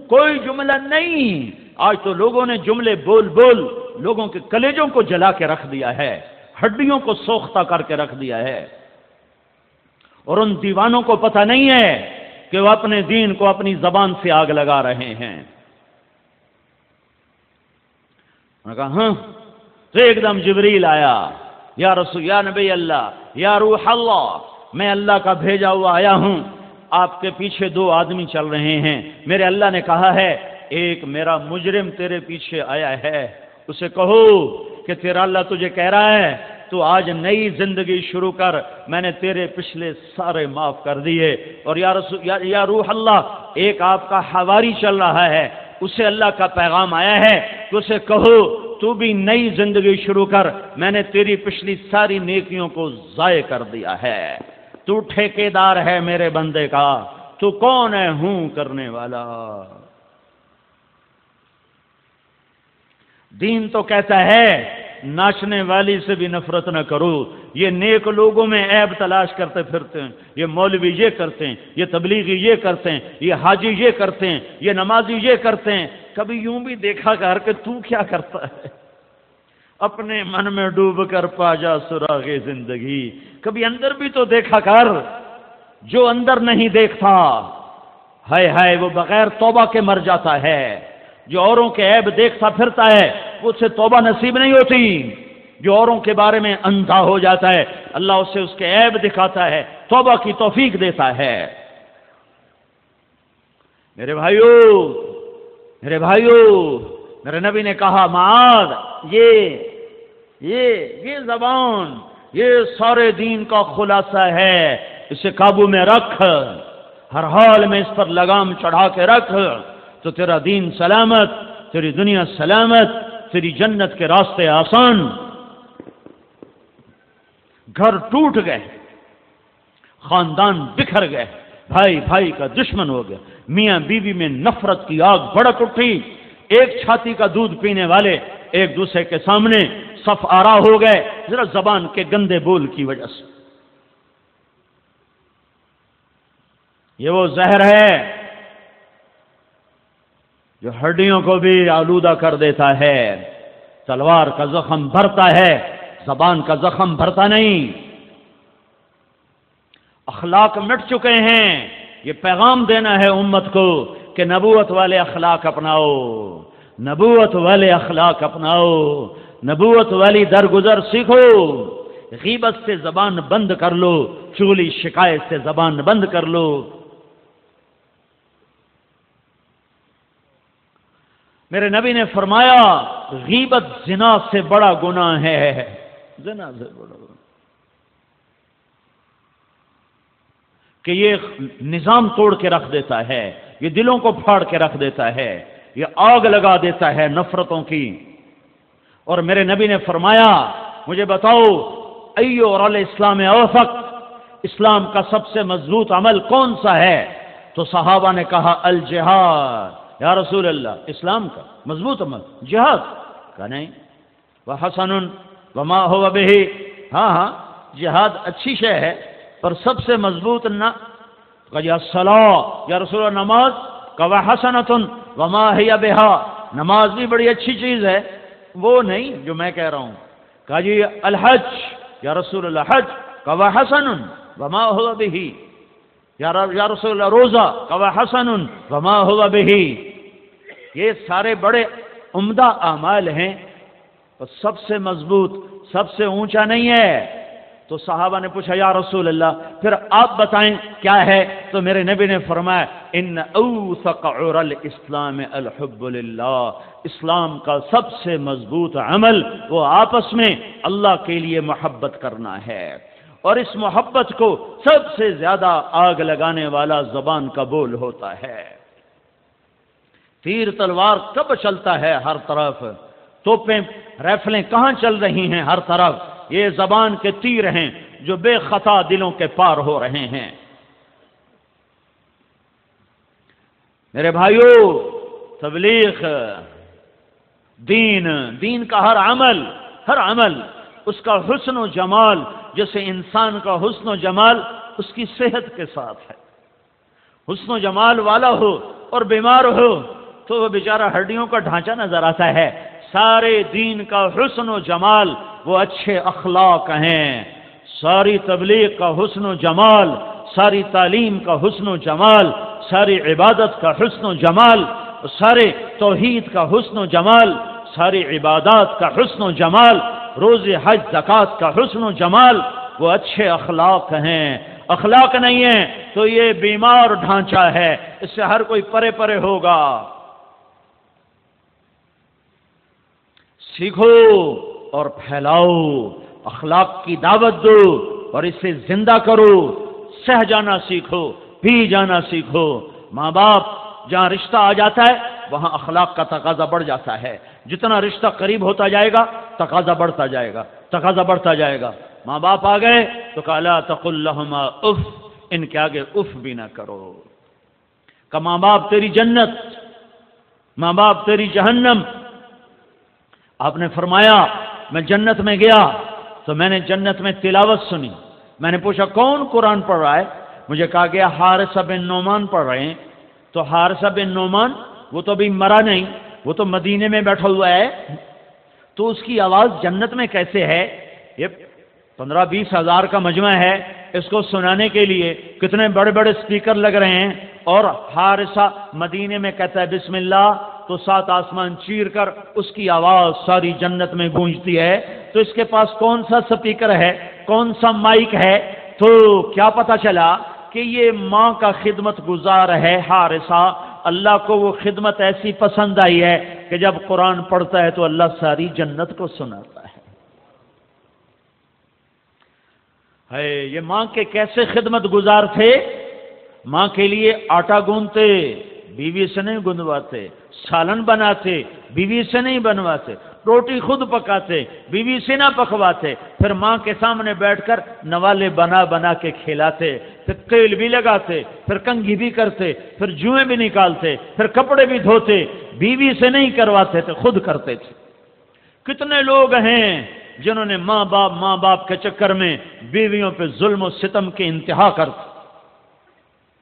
کوئی جملہ نہیں۔ آج تو لوگوں نے جملے بول بول لوگوں کے کلیجوں کو جلا کے رکھ دیا ہے، ہڈیوں کو سوختہ کر کے رکھ دیا ہے، اور ان دیوانوں کو پتہ نہیں ہے کہ وہ اپنے دین کو اپنی زبان سے آگ لگا رہے ہیں۔ انہوں نے کہا ہاں، تو ایک دم جبریل آیا، یا رسول، یا نبی اللہ، یا روح اللہ، میں اللہ کا بھیجا ہوا آیا ہوں، آپ کے پیچھے 2 آدمی چل رہے ہیں، میرے اللہ نے کہا ہے ایک میرا مجرم تیرے پیچھے آیا ہے، اسے کہو کہ تیرا اللہ تجھے کہہ رہا ہے تو آج نئی زندگی شروع کر، میں نے تیرے پچھلے سارے معاف کر دیے، اور یا رسول، یا روح اللہ، ایک آپ کا حواری چل رہا ہے، اسے اللہ کا پیغام آیا ہے کہ اسے کہو تو بھی نئی زندگی شروع کر، میں نے تیری پچھلی ساری نیکیوں کو ضائع کر دیا ہے، تو ٹھیکیدار ہے میرے بندے کا، تو کون ہے ہوں کرنے والا۔ دین تو کہتا ہے ناچنے والی سے بھی نفرت نہ کرو، یہ نیک لوگوں میں عیب تلاش کرتے پھرتے ہیں، یہ مولوی یہ کرتے ہیں، یہ تبلیغی یہ کرتے ہیں، یہ حاجی یہ کرتے ہیں، یہ نمازی یہ کرتے ہیں، کبھی یوں بھی دیکھا کر کہ تو کیا کرتا ہے، اپنے من میں ڈوب کر پا جا سراغ زندگی، کبھی اندر بھی تو دیکھا کر، جو اندر نہیں دیکھتا ہائے ہائے وہ بغیر توبہ کے مر جاتا ہے، جو اوروں کے عیب دیکھتا پھرتا ہے اسے توبہ نصیب نہیں ہوتی، جو اوروں کے بارے میں اندھا ہو جاتا ہے اللہ اسے اس کے عیب دکھاتا ہے، توبہ کی توفیق دیتا ہے۔ میرے بھائیو میرے نبی نے کہا معاذ، یہ زبان یہ سارے دین کا خلاصہ ہے، اسے قابو میں رکھ، ہر حال میں اس پر لگام چڑھا کے رکھ تو تیرا دین سلامت، تیری دنیا سلامت، تیری جنت کے راستے آسان۔ گھر ٹوٹ گئے، خاندان بکھر گئے، بھائی بھائی کا دشمن ہو گیا، میاں بیوی میں نفرت کی آگ بھڑک اٹھی، ایک چھاتی کا دودھ پینے والے ایک دوسرے کے سامنے صف آرا ہو گئے، ذرا زبان کے گندے بول کی وجہ سے۔ یہ وہ زہر ہے جو ہڈیوں کو بھی آلودہ کر دیتا ہے، تلوار کا زخم بھرتا ہے، زبان کا زخم بھرتا نہیں۔ اخلاق مٹ چکے ہیں، یہ پیغام دینا ہے امت کو کہ نبوت والے اخلاق اپناؤ، نبوت والے اخلاق اپناؤ، نبوت والی درگزر سیکھو، غیبت سے زبان بند کر لو، چغلی شکایت سے زبان بند کر لو۔ میرے نبی نے فرمایا غیبت زنا سے بڑا گناہ ہے، زنا سے بڑا گناہ، کہ یہ نظام توڑ کے رکھ دیتا ہے، یہ دلوں کو پھاڑ کے رکھ دیتا ہے، یہ آگ لگا دیتا ہے نفرتوں کی۔ اور میرے نبی نے فرمایا مجھے بتاؤ ایو الاسلام اوثق، اسلام کا سب سے مضبوط عمل کون سا ہے؟ تو صحابہ نے کہا الجہاد، یا رسول اللہ اسلام کا مضبوط عمل جہاد؟ کہا نہیں، وحسن وما هو به، ہاں جہاد اچھی شے ہے پر سب سے مضبوط نہ، کہا یا الصلاۃ، یا رسول اللہ نماز، کہا وحسنۃ وما هي بها، نماز بھی بڑی اچھی چیز ہے، وہ نہیں جو میں کہہ رہا ہوں۔ کہا جی الحج، یا رسول اللہ حج، کہا وحسن وما هو به، یا رسول اللہ روزہ، کہا وحسن وما هو به۔ یہ سارے بڑے عمدہ اعمال ہیں اور سب سے مضبوط، سب سے اونچا نہیں ہے۔ تو صحابہ نے پوچھا یا رسول اللہ پھر آپ بتائیں کیا ہے؟ تو میرے نبی نے فرمایا ان اوثق عر الاسلام الحب للہ، اسلام کا سب سے مضبوط عمل وہ آپس میں اللہ کے لیے محبت کرنا ہے، اور اس محبت کو سب سے زیادہ آگ لگانے والا زبان کا بول ہوتا ہے۔ تیر تلوار کب چلتا ہے ہر طرف، توپیں رائفلیں کہاں چل رہی ہیں ہر طرف، یہ زبان کے تیر ہیں جو بے خطا دلوں کے پار ہو رہے ہیں۔ میرے بھائیو تبلیغ، دین کا ہر عمل اس کا حسن و جمال، جیسے انسان کا حسن و جمال اس کی صحت کے ساتھ ہے، حسن و جمال والا ہو اور بیمار ہو تو وہ بیچارہ ہڈیوں کا ڈھانچہ نظر آتا ہے. سارے دین کا حسن و جمال وہ اچھے اخلاق ہیں. ساری تبلیغ کا حسن و جمال، ساری تعلیم کا حسن و جمال، ساری عبادت کا حسن و جمال، سارے توحید کا حسن و جمال، ساری عبادات کا حسن و جمال، روزے حج زکوٰۃ کا حسن و جمال وہ اچھے اخلاق ہیں. اخلاق نہیں ہیں تو یہ بیمار ڈھانچہ ہے، اس سے ہر کوئی پرے پرے ہوگا. سیکھو اور پھیلاؤ، اخلاق کی دعوت دو اور اسے زندہ کرو. سہ جانا سیکھو، پی جانا سیکھو. ماں باپ جہاں رشتہ آ جاتا ہے وہاں اخلاق کا تقاضا بڑھ جاتا ہے. جتنا رشتہ قریب ہوتا جائے گا تقاضا بڑھتا جائے گا، تقاضا بڑھتا جائے گا. ماں باپ آ گئے تو کہا لا تقل لہما اف، ان کے آگے اف بھی نہ کرو. کہ ماں باپ تیری جنت، ماں باپ تیری جہنم. آپ نے فرمایا میں جنت میں گیا تو میں نے جنت میں تلاوت سنی. میں نے پوچھا کون قرآن پڑھ رہا ہے؟ مجھے کہا گیا حارثہ بن نعمان پڑھ رہے ہیں. تو حارثہ بن نعمان وہ تو ابھی مرا نہیں، وہ تو مدینے میں بیٹھا ہوا ہے، تو اس کی آواز جنت میں کیسے ہے؟ یہ 15-20 ہزار کا مجمع ہے، اس کو سنانے کے لیے کتنے بڑے بڑے سپیکر لگ رہے ہیں. اور حارثہ مدینے میں کہتا ہے بسم اللہ تو 7 آسمان چیر کر اس کی آواز ساری جنت میں گونجتی ہے. تو اس کے پاس کون سا سپیکر ہے، کون سا مائک ہے؟ تو کیا پتا چلا کہ یہ ماں کا خدمت گزار ہے حارثہ. اللہ کو وہ خدمت ایسی پسند آئی ہے کہ جب قرآن پڑھتا ہے تو اللہ ساری جنت کو سناتا ہے. یہ ماں کے کیسے خدمت گزار تھے؟ ماں کے لیے آٹا گوندتے، بیوی سے نہیں گندواتے. سالن بناتے، بیوی سے نہیں بنواتے. روٹی خود پکاتے، بیوی سے نہ پکواتے. پھر ماں کے سامنے بیٹھ کر نوالے بنا بنا کے کھلاتے. پھر تیل بھی لگاتے، پھر کنگھی بھی کرتے، پھر جوئیں بھی نکالتے، پھر کپڑے بھی دھوتے. بیوی سے نہیں کرواتے تھے، خود کرتے تھے. کتنے لوگ ہیں جنہوں نے ماں باپ کے چکر میں بیویوں پہ ظلم و ستم کے انتہا کرتے،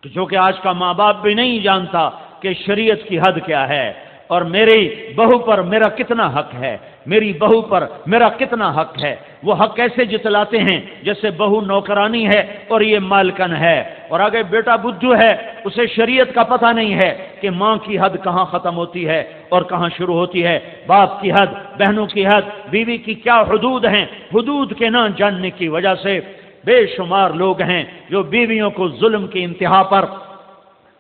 جو کہ آج کا ماں باپ بھی نہیں جانتا کہ شریعت کی حد کیا ہے اور میری بہو پر میرا کتنا حق ہے، میری بہو پر میرا کتنا حق ہے. وہ حق کیسے جتلاتے ہیں جیسے بہو نوکرانی ہے اور یہ مالکن ہے، اور آگے بیٹا بدھو ہے، اسے شریعت کا پتہ نہیں ہے کہ ماں کی حد کہاں ختم ہوتی ہے اور کہاں شروع ہوتی ہے، باپ کی حد، بہنوں کی حد، بیوی کی کیا حدود ہیں. حدود کے نہ جاننے کی وجہ سے بے شمار لوگ ہیں جو بیویوں کو ظلم کی انتہا پر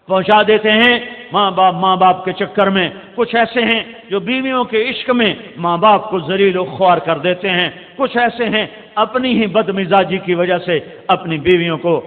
پہنچا دیتے ہیں ماں باپ کے چکر میں. کچھ ایسے ہیں جو بیویوں کے عشق میں ماں باپ کو ذلیل و خوار کر دیتے ہیں. کچھ ایسے ہیں اپنی ہی بد مزاجی کی وجہ سے اپنی بیویوں کو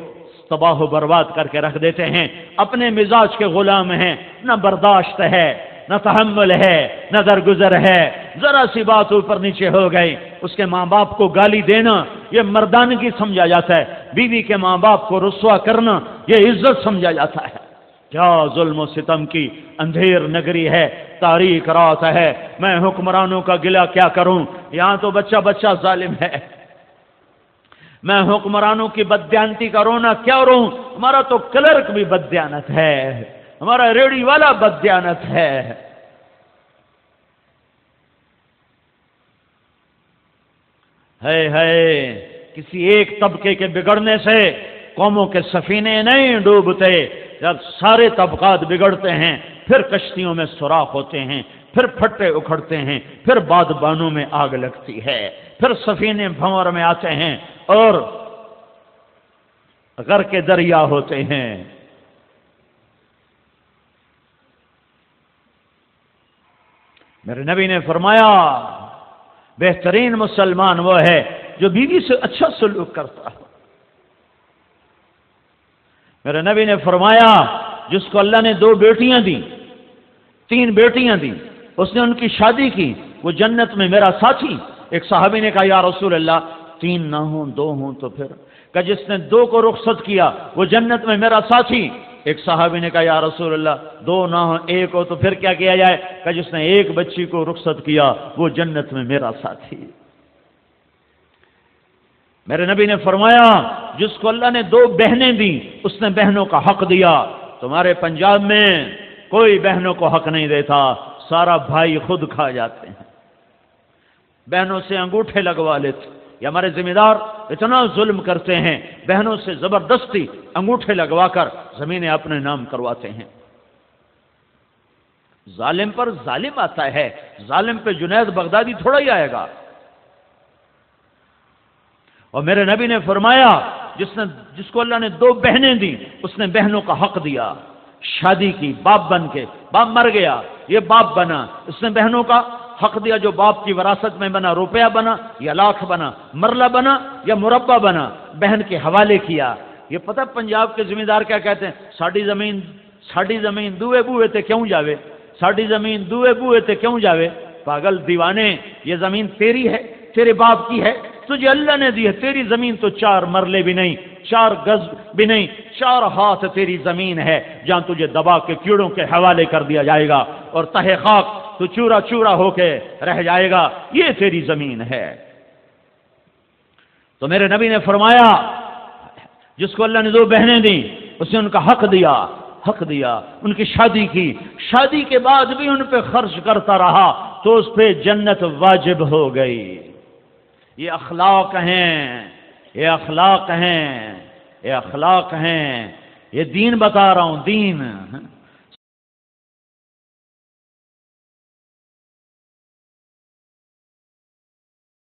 تباہ و برباد کر کے رکھ دیتے ہیں. اپنے مزاج کے غلام ہیں، نہ برداشت ہے، نہ تحمل ہے، نہ درگزر ہے. ذرا سی بات اوپر نیچے ہو گئی اس کے ماں باپ کو گالی دینا یہ مردانگی سمجھا جاتا ہے. بیوی کے ماں باپ کو رسوا کرنا یہ عزت سمجھا جاتا ہے. کیا ظلم و ستم کی اندھیر نگری ہے، تاریک رات ہے. میں حکمرانوں کا گلہ کیا کروں، یہاں تو بچہ ظالم ہے. میں حکمرانوں کی بددیانتی کا رونا کیا روں، ہمارا تو کلرک بھی بددیانت ہے، ہمارا ریڑھی والا بددیانت ہے. کسی ایک طبقے کے بگڑنے سے قوموں کے سفینے نہیں ڈوبتے. جب سارے طبقات بگڑتے ہیں پھر کشتیوں میں سوراخ ہوتے ہیں، پھر پھٹے اکھڑتے ہیں، پھر بادبانوں میں آگ لگتی ہے، پھر سفینے بھنور میں آتے ہیں اور غرق دریا ہوتے ہیں. میرے نبی نے فرمایا بہترین مسلمان وہ ہے جو بیوی سے اچھا سلوک کرتا ہے. میرے نبی نے فرمایا جس کو اللہ نے 2 بیٹیاں دی، 3 بیٹیاں دی، اس نے ان کی شادی کی، وہ جنت میں میرا ساتھی. ایک صحابی نے کہا یا رسول اللہ 3 نہ ہوں 2 ہوں تو پھر؟ کہ جس نے 2 کو رخصت کیا وہ جنت میں میرا ساتھی. ایک صحابی نے کہا یا رسول اللہ 2 نہ ہوں 1 ہو تو پھر کیا کیا جائے؟ کہ جس نے 1 بچی کو رخصت کیا وہ جنت میں میرا ساتھی. میرے نبی نے فرمایا جس کو اللہ نے 2 بہنیں دی اس نے بہنوں کا حق دیا. تمہارے پنجاب میں کوئی بہنوں کو حق نہیں دیتا، سارا بھائی خود کھا جاتے ہیں، بہنوں سے انگوٹھے لگوا لیتے، یہ ہمارے ذمہ دار اتنا ظلم کرتے ہیں، بہنوں سے زبردستی انگوٹھے لگوا کر زمینیں اپنے نام کرواتے ہیں۔ ظالم پر ظالم آتا ہے، ظالم پہ جنید بغدادی تھوڑا ہی آئے گا۔ اور میرے نبی نے فرمایا جس کو اللہ نے 2 بہنیں دی، اس نے بہنوں کا حق دیا، شادی کی، باپ بن کے، باپ مر گیا، یہ باپ بنا، اس نے بہنوں کا حق دیا، جو باپ کی وراثت میں بنا، روپیہ بنا یا لاکھ بنا، مرلہ بنا یا مربع بنا، بہن کے حوالے کیا۔ یہ پتہ پنجاب کے ذمہ دار کیا کہتے ہیں؟ ساڈی زمین دوے بوئے تے کیوں جاوے، ساڈی زمین دوے بوئے تے کیوں جاوے؟ پاگل دیوانے، یہ زمین تیری ہے، تیرے باپ کی ہے، تجھے اللہ نے دی ہے، تیری زمین تو 4 مرلے بھی نہیں، 4 گز بھی نہیں، 4 ہاتھ تیری زمین ہے، جہاں تجھے دبا کے کیڑوں کے حوالے کر دیا جائے گا اور تہے خاک تو چورا چورا ہو کے رہ جائے گا، یہ تیری زمین ہے۔ تو میرے نبی نے فرمایا جس کو اللہ نے 2 بہنیں دیں، اس نے ان کا حق دیا، ان کی شادی کی، شادی کے بعد بھی ان پہ خرچ کرتا رہا تو اس پہ جنت واجب ہو گئی۔ یہ اخلاق ہیں، یہ اخلاق ہیں، یہ اخلاق ہیں، یہ دین بتا رہا ہوں، دین۔